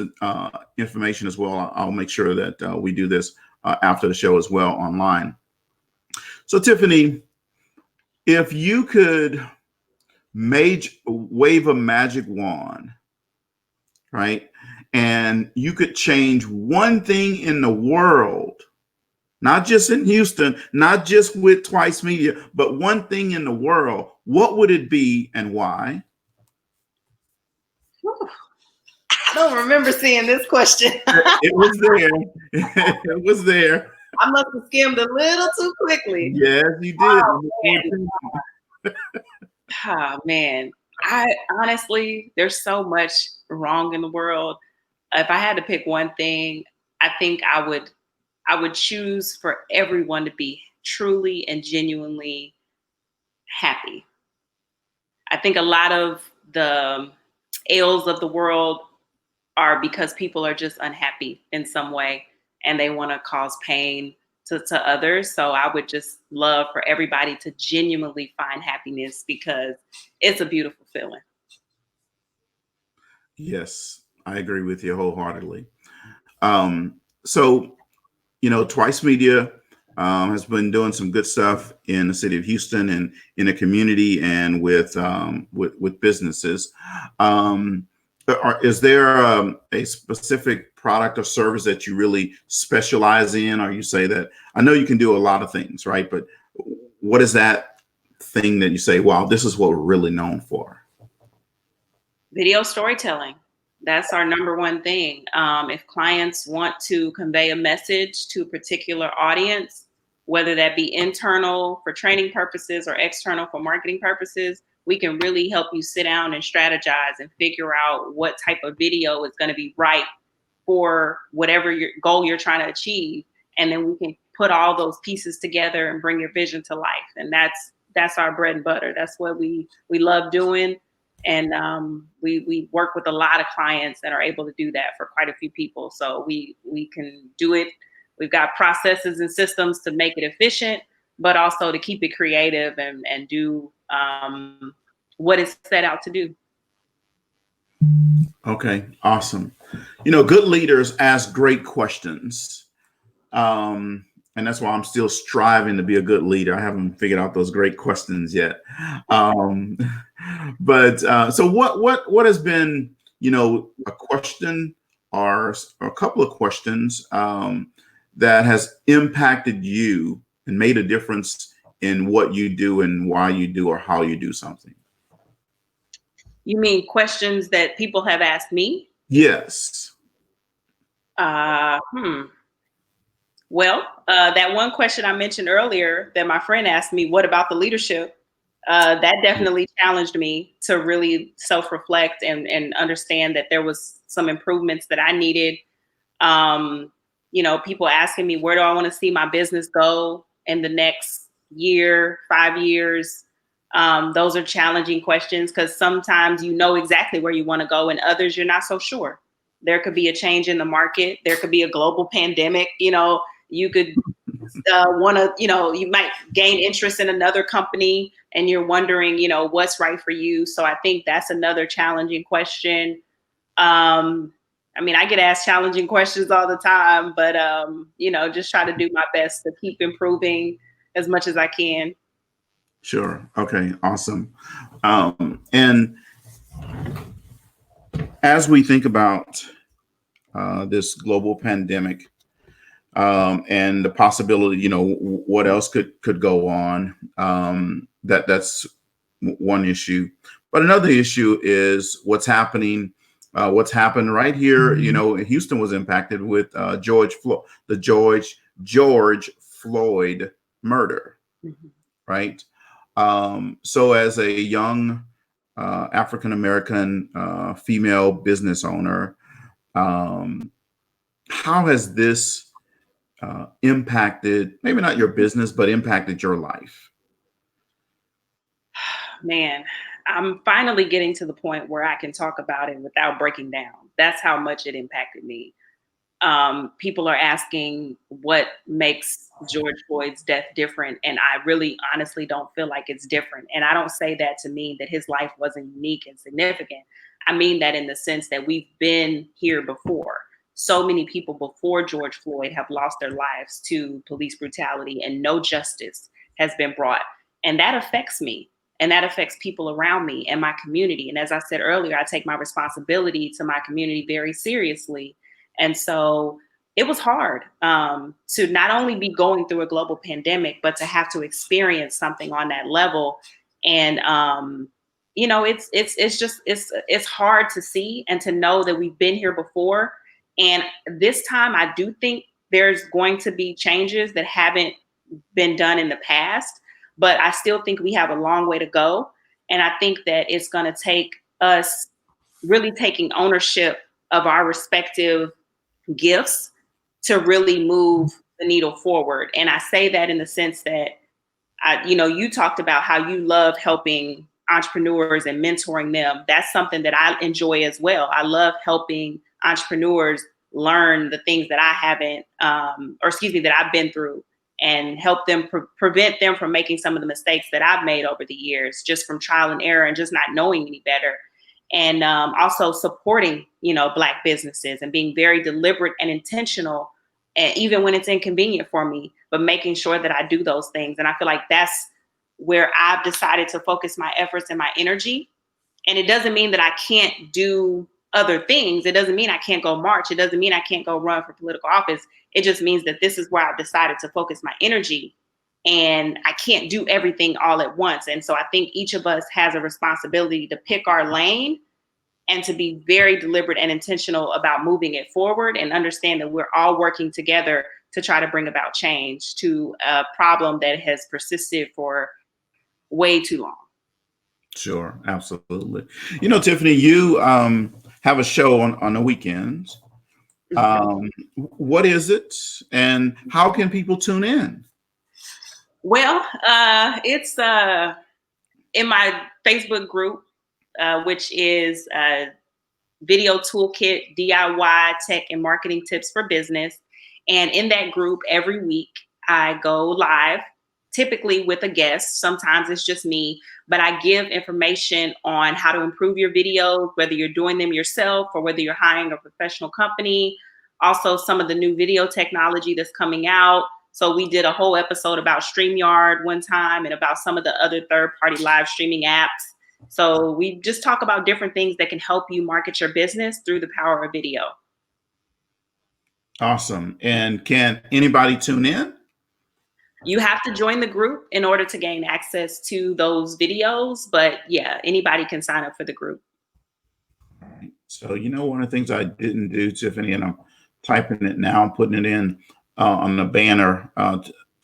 information as well. I'll make sure that we do this after the show as well online. So, Tiffany, if you could wave a magic wand, right, and you could change one thing in the world, not just in Houston, not just with Twice Media, but one thing in the world, what would it be and why? Whew. I don't remember seeing this question. It was there. It was there. I must have skimmed a little too quickly. Yes, you did. Oh, man. I honestly, there's so much wrong in the world. If I had to pick one thing, I think I would choose for everyone to be truly and genuinely happy. I think a lot of the ails of the world are because people are just unhappy in some way and they want to cause pain to others. So I would just love for everybody to genuinely find happiness, because it's a beautiful feeling. Yes, I agree with you wholeheartedly. So, Twice Media has been doing some good stuff in the city of Houston and in the community and with businesses. Is there a specific product or service that you really specialize in, or you say that, I know you can do a lot of things, right? But what is that thing that you say, wow, this is what we're really known for? Video storytelling. That's our number one thing. If clients want to convey a message to a particular audience, whether that be internal for training purposes or external for marketing purposes, we can really help you sit down and strategize and figure out what type of video is going to be right for whatever your goal you're trying to achieve. And then we can put all those pieces together and bring your vision to life. And that's our bread and butter. That's what we love doing. And we work with a lot of clients that are able to do that for quite a few people. So we can do it. We've got processes and systems to make it efficient, but also to keep it creative and do what it's set out to do. Okay, awesome. Good leaders ask great questions. Um, and that's why I'm still striving to be a good leader. I haven't figured out those great questions yet. Um, but so what has been, a question or a couple of questions that has impacted you and made a difference in what you do and why you do or how you do something? You mean questions that people have asked me? Yes. Uh, hmm. Well, that one question I mentioned earlier that my friend asked me, what about the leadership? That definitely challenged me to really self-reflect and understand that there was some improvements that I needed. Um, People asking me, where do I want to see my business go in the next year, 5 years? Those are challenging questions because sometimes you know exactly where you want to go and others you're not so sure. There could be a change in the market. There could be a global pandemic. You could want to, you might gain interest in another company and you're wondering, what's right for you. So I think that's another challenging question. I get asked challenging questions all the time, but just try to do my best to keep improving as much as I can. Sure. Okay. Awesome. And as we think about this global pandemic and the possibility, what else could go on? That's one issue, but another issue is what's happening. What's happened right here? Houston was impacted with the George Floyd murder, Mhm. right? So, as a young African American female business owner, um, how has this impacted, maybe not your business, but impacted your life? Man, I'm finally getting to the point where I can talk about it without breaking down. That's how much it impacted me. People are asking what makes George Floyd's death different. And I really honestly don't feel like it's different. And I don't say that to mean that his life wasn't unique and significant. I mean that in the sense that we've been here before. So many people before George Floyd have lost their lives to police brutality and no justice has been brought. And that affects me. And that affects people around me and my community. And as I said earlier, I take my responsibility to my community very seriously, and so it was hard to not only be going through a global pandemic, but to have to experience something on that level. And it's hard to see and to know that we've been here before. And this time, I do think there's going to be changes that haven't been done in the past, but I still think we have a long way to go. And I think that it's going to take us really taking ownership of our respective gifts to really move the needle forward. And I say that in the sense that you talked about how you love helping entrepreneurs and mentoring them. That's something that I enjoy as well. I love helping entrepreneurs learn the things that I haven't, or excuse me, that I've been through and help them prevent them from making some of the mistakes that I've made over the years, just from trial and error and just not knowing any better. And also supporting, Black businesses and being very deliberate and intentional, and even when it's inconvenient for me, but making sure that I do those things. And I feel like that's where I've decided to focus my efforts and my energy. And it doesn't mean that I can't do other things. It doesn't mean I can't go march. It doesn't mean I can't go run for political office. It just means that this is where I've decided to focus my energy. And I can't do everything all at once. And so I think each of us has a responsibility to pick our lane and to be very deliberate and intentional about moving it forward and understand that we're all working together to try to bring about change to a problem that has persisted for way too long. Sure, absolutely. Tiffany, you have a show on the weekends. What is it, and how can people tune in? Well, it's in my Facebook group, which is Video Toolkit DIY Tech and Marketing Tips for Business. And in that group, every week I go live typically with a guest. Sometimes it's just me, but I give information on how to improve your videos, whether you're doing them yourself or whether you're hiring a professional company. Also, some of the new video technology that's coming out. So we did a whole episode about StreamYard one time and about some of the other third-party live streaming apps. So we just talk about different things that can help you market your business through the power of video. Awesome. And can anybody tune in? You have to join the group in order to gain access to those videos. But yeah, anybody can sign up for the group. All right. So, one of the things I didn't do, Tiffany, and I'm typing it now, I'm putting it in on the banner,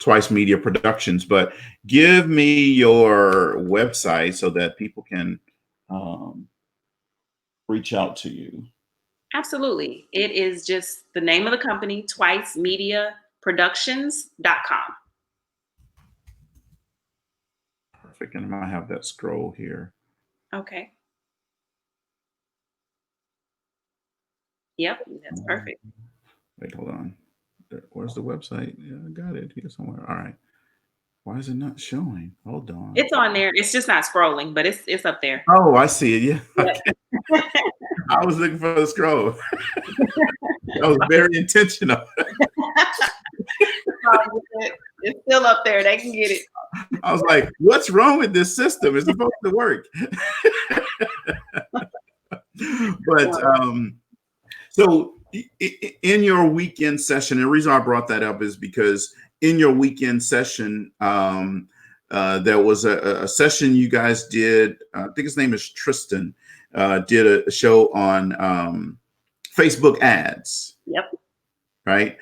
Twice Media Productions, but give me your website so that people can reach out to you. Absolutely. It is just the name of the company, twicemediaproductions.com. Perfect. And I might have that scroll here. Okay. Yep, that's perfect. Wait, hold on. Where's the website? Yeah, I got it here somewhere. All right. Why is it not showing? Hold on. It's on there. It's just not scrolling, but it's up there. Oh, I see it. Yeah. Yep. Okay. I was looking for the scroll. That was very intentional. It's still up there. They can get it. I was like, what's wrong with this system? It's supposed to work. But so in your weekend session, and the reason I brought that up is because in your weekend session, there was a session you guys did. I think his name is Tristan. Did a show on Facebook ads. Yep. Right.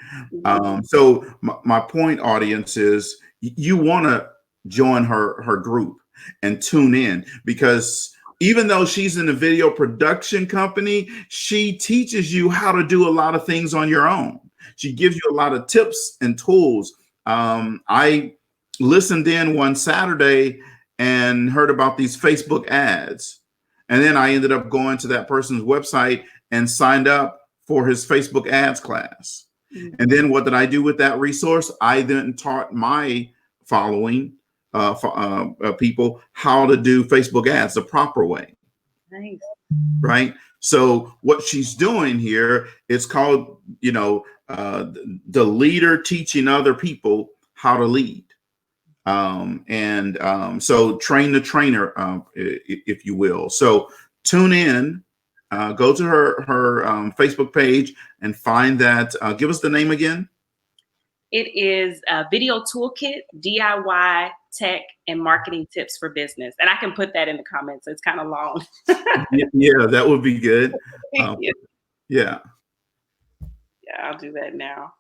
So my point, audience, is you want to join her group and tune in, because even though she's in a video production company, she teaches you how to do a lot of things on your own. She gives you a lot of tips and tools. I listened in one Saturday and heard about these Facebook ads. And then I ended up going to that person's website and signed up for his Facebook ads class. Mm-hmm. And then what did I do with that resource? I then taught my following people how to do Facebook ads the proper way. Nice. Right. So what she's doing here, it's called, the leader teaching other people how to lead. So train the trainer, if you will. So tune in, go to her Facebook page and find that. Give us the name again. It is a video toolkit, DIY tech and marketing tips for business. And I can put that in the comments. It's kind of long. Yeah, that would be good. Yeah. Yeah, I'll do that now.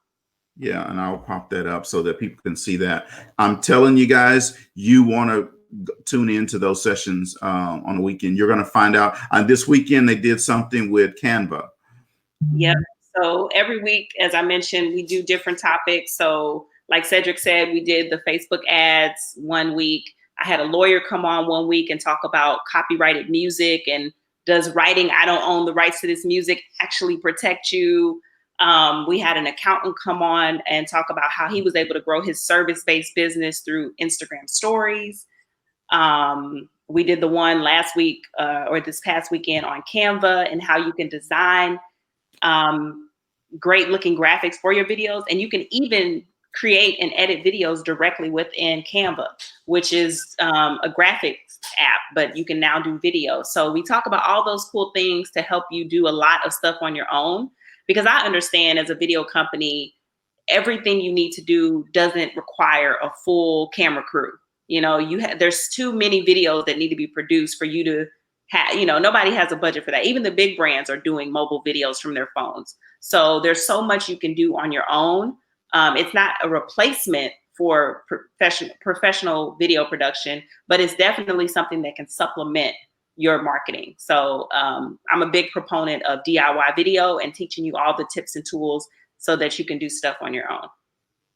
Yeah, and I'll pop that up so that people can see that. I'm telling you guys, you want to tune into those sessions on the weekend. You're going to find out. This weekend, they did something with Canva. Yep. So every week, as I mentioned, we do different topics. So like Cedrick said, we did the Facebook ads one week. I had a lawyer come on one week and talk about copyrighted music, and does writing, I don't own the rights to this music, actually protect you? We had an accountant come on and talk about how he was able to grow his service-based business through Instagram stories. We did the one last week or this past weekend on Canva and how you can design great looking graphics for your videos. And you can even create and edit videos directly within Canva, which is a graphics app, but you can now do video. So we talk about all those cool things to help you do a lot of stuff on your own. Because I understand, as a video company, everything you need to do doesn't require a full camera crew. There's too many videos that need to be produced for you to have, nobody has a budget for that. Even the big brands are doing mobile videos from their phones. So there's so much you can do on your own. It's not a replacement for professional video production, but it's definitely something that can supplement your marketing. So I'm a big proponent of DIY video and teaching you all the tips and tools so that you can do stuff on your own.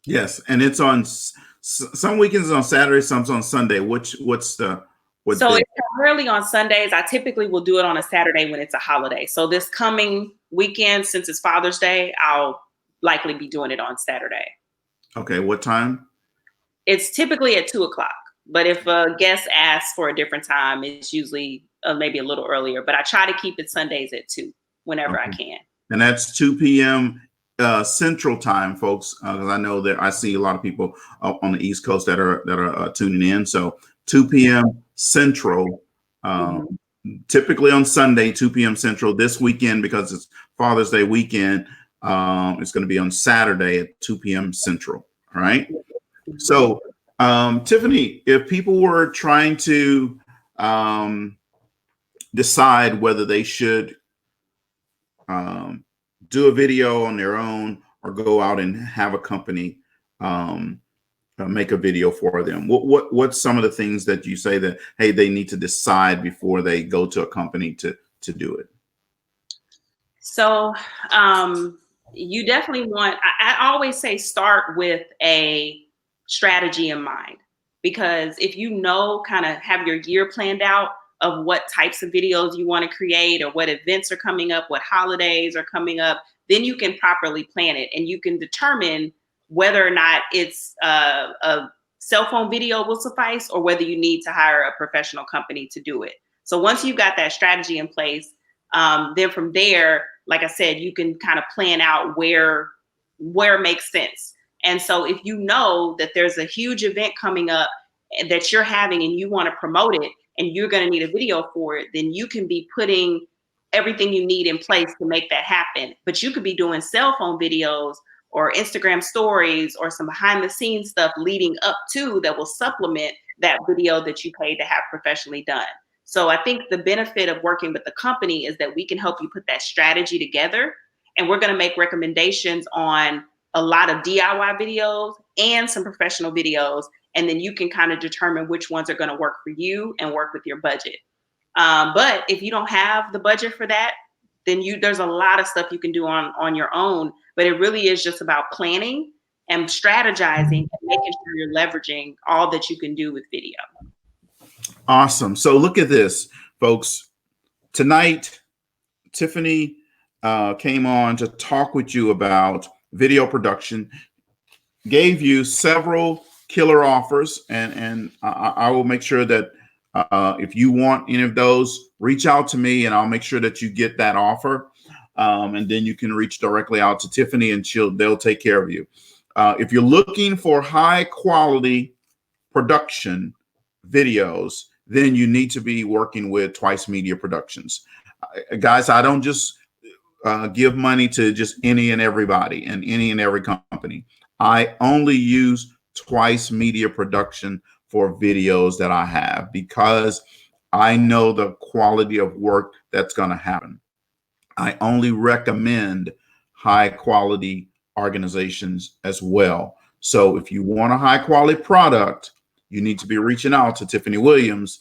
Yes, and it's on some weekends on Saturday, some on Sunday. It's primarily on Sundays. I typically will do it on a Saturday when it's a holiday. So this coming weekend, since it's Father's Day, I'll likely be doing it on Saturday. Okay, what time? It's typically at 2 o'clock. But if a guest asks for a different time, it's usually maybe a little earlier. But I try to keep it Sundays at 2 whenever I Okay. can. And that's 2 p.m. Central time, folks, because I know that I see a lot of people on the East Coast that are tuning in. So 2 p.m. Central, typically on Sunday, 2 p.m. Central. This weekend, because it's Father's Day weekend, it's going to be on Saturday at 2 p.m. Central. All right. So, Tiffany, if people were trying to decide whether they should do a video on their own or go out and have a company make a video for them, what's some of the things that you say that, hey, they need to decide before they go to a company to do it? So you definitely want, I always say start with a strategy in mind, because if you know, kind of have your year planned out of what types of videos you want to create or what events are coming up, what holidays are coming up, then you can properly plan it and you can determine whether or not it's a cell phone video will suffice or whether you need to hire a professional company to do it. So once you've got that strategy in place, then from there, like I said, you can kind of plan out where it makes sense. And so if you know that there's a huge event coming up that you're having and you want to promote it and you're going to need a video for it, then you can be putting everything you need in place to make that happen. But you could be doing cell phone videos or Instagram stories or some behind the scenes stuff leading up to that will supplement that video that you paid to have professionally done. So I think the benefit of working with the company is that we can help you put that strategy together, and we're going to make recommendations on a lot of DIY videos and some professional videos. And then you can kind of determine which ones are going to work for you and work with your budget. But if you don't have the budget for that, then there's a lot of stuff you can do on your own. But it really is just about planning and strategizing and making sure you're leveraging all that you can do with video. Awesome. So look at this, folks. Tonight, Tiffany came on to talk with you about video production, gave you several killer offers, and I will make sure that if you want any of those, reach out to me and I'll make sure that you get that offer. And then you can reach directly out to Tiffany and they'll take care of you. If you're looking for high quality production videos, then you need to be working with Twice Media Productions. Guys, I don't just give money to just any and everybody and any and every company. I only use Twice Media Production for videos that I have because I know the quality of work that's going to happen. I only recommend high quality organizations as well. So if you want a high quality product, you need to be reaching out to Tiffany Williams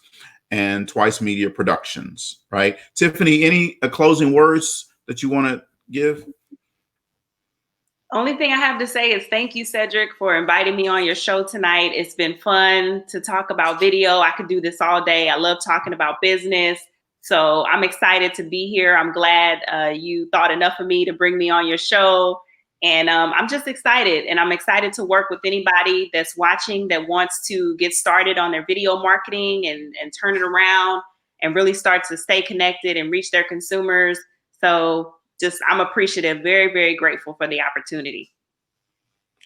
and Twice Media Productions, right? Tiffany, any closing words that you want to give? Only thing I have to say is thank you, Cedrick, for inviting me on your show tonight. It's been fun to talk about video. I could do this all day. I love talking about business. So I'm excited to be here. I'm glad you thought enough of me to bring me on your show. And I'm just excited. And I'm excited to work with anybody that's watching that wants to get started on their video marketing and turn it around and really start to stay connected and reach their consumers. So I'm appreciative, very, very grateful for the opportunity.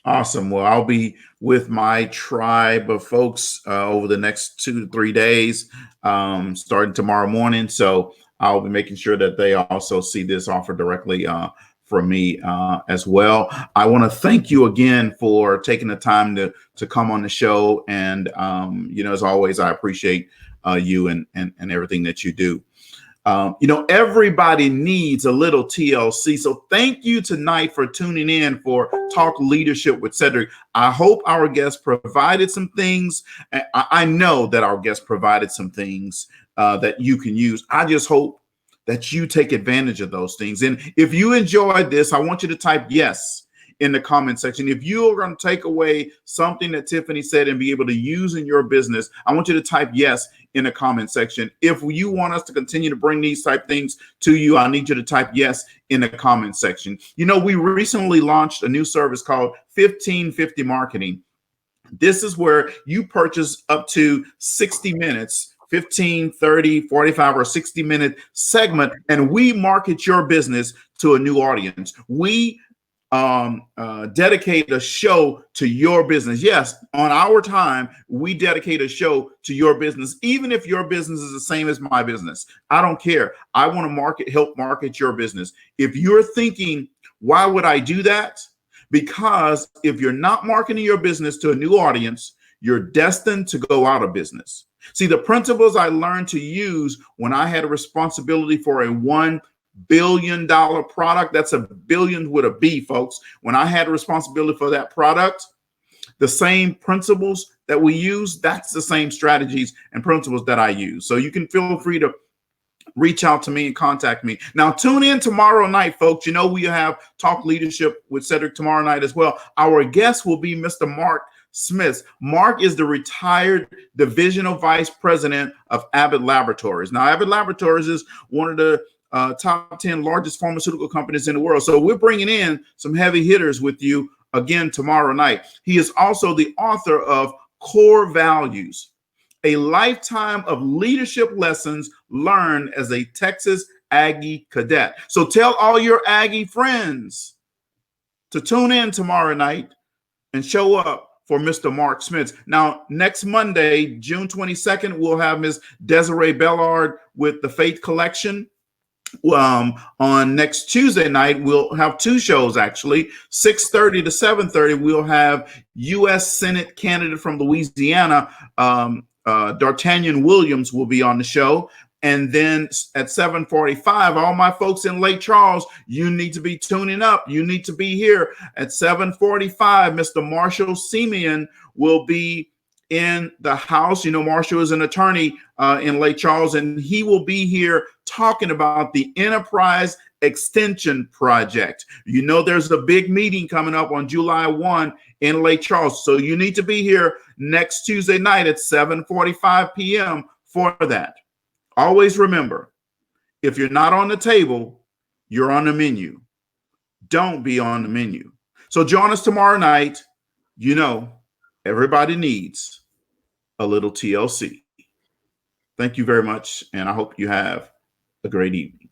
Awesome. Well, I'll be with my tribe of folks over the next 2 to 3 days, starting tomorrow morning. So I'll be making sure that they also see this offer directly from me as well. I want to thank you again for taking the time to come on the show. And, as always, I appreciate you and everything that you do. Everybody needs a little TLC. So thank you tonight for tuning in for Talk Leadership with Cedrick. I hope our guest provided some things. I know that our guest provided some things that you can use. I just hope that you take advantage of those things. And if you enjoyed this, I want you to type yes in the comment section. If you are going to take away something that Tiffany said and be able to use in your business, I want you to type yes in the comment section. If you want us to continue to bring these type things to you, I need you to type yes in the comment section. We recently launched a new service called 1550 Marketing. This is where you purchase up to 60 minutes, 15, 30, 45, or 60-minute segment, and we market your business to a new audience. We dedicate a show to your business. Yes, on our time, we dedicate a show to your business, even if your business is the same as my business. I don't care. I want to help market your business. If you're thinking, why would I do that? Because if you're not marketing your business to a new audience, you're destined to go out of business. See, the principles I learned to use when I had a responsibility for a $1 billion product, that's a billion with a B, folks. When I had a responsibility for that product, the same principles that we use, that's the same strategies and principles that I use. So you can feel free to reach out to me and contact me. Now, tune in tomorrow night, folks. You know, we have Talk Leadership with Cedrick tomorrow night as well. Our guest will be Mr. Mark Smith. Mark is the retired divisional vice president of Abbott Laboratories. Now, Abbott Laboratories is one of the top 10 largest pharmaceutical companies in the world. So we're bringing in some heavy hitters with you again tomorrow night. He is also the author of Core Values, a lifetime of leadership lessons learned as a Texas Aggie cadet. So tell all your Aggie friends to tune in tomorrow night and show up for Mr. Mark Smith. Now, next Monday, June 22nd, we'll have Ms. Desiree Bellard with the Faith Collection. On next Tuesday night, we'll have two shows, actually. 6:30 to 7:30, we'll have U.S. Senate candidate from Louisiana, D'Artagnan Williams will be on the show. And then at 7:45, all my folks in Lake Charles, you need to be tuning up. You need to be here at 7:45. Mr. Marshall Simeon will be in the house. You know, Marshall is an attorney in Lake Charles, and he will be here talking about the Enterprise Extension Project. You know, there's a big meeting coming up on July 1 in Lake Charles. So you need to be here next Tuesday night at 7:45 p.m. for that. Always remember, if you're not on the table, you're on the menu. Don't be on the menu. So join us tomorrow night. You know, everybody needs a little TLC. Thank you very much, and I hope you have a great evening.